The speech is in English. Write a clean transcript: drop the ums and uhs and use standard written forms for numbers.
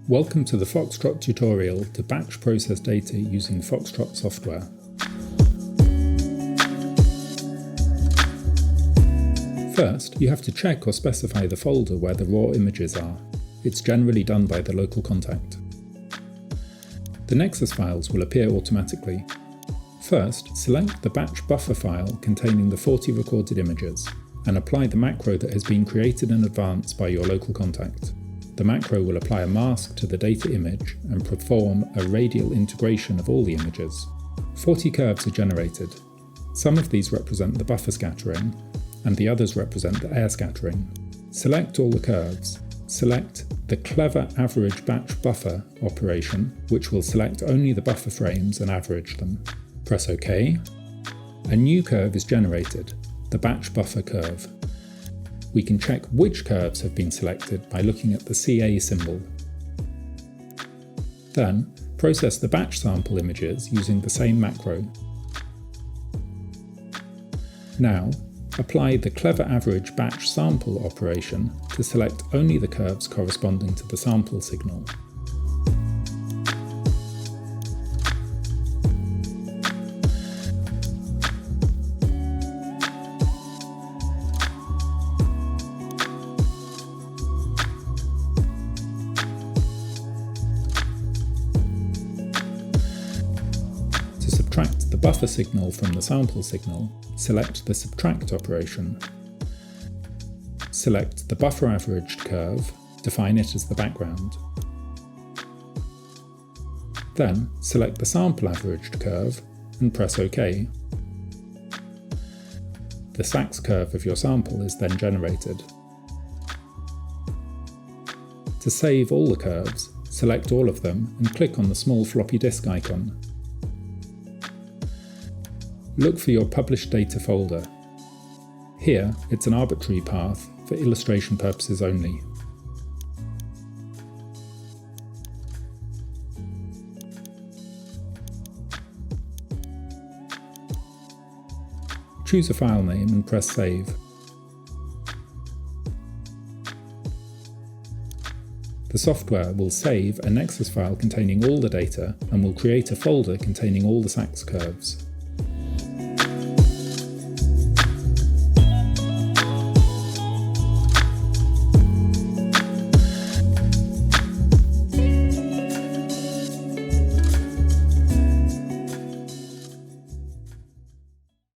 Welcome to the FOXTROT tutorial to batch process data using FOXTROT software. First, you have to check or specify the folder where the raw images are. It's generally done by the local contact. The Nexus files will appear automatically. First, select the batch buffer file containing the 40 recorded images and apply the macro that has been created in advance by your local contact. The macro will apply a mask to the data image and perform a radial integration of all the images. 40 curves are generated. Some of these represent the buffer scattering, and the others represent the air scattering. Select all the curves. Select the clever average batch buffer operation, which will select only the buffer frames and average them. Press OK. A new curve is generated, the batch buffer curve. We can check which curves have been selected by looking at the CA symbol. Then, process the batch sample images using the same macro. Now, apply the clever average batch sample operation to select only the curves corresponding to the sample signal. To subtract the buffer signal from the sample signal, select the subtract operation. Select the buffer averaged curve, define it as the background. Then select the sample averaged curve and press OK. The SAXS curve of your sample is then generated. To save all the curves, select all of them and click on the small floppy disk icon. Look for your published data folder. Here, it's an arbitrary path for illustration purposes only. Choose a file name and press Save. The software will save a Nexus file containing all the data and will create a folder containing all the SAXS curves.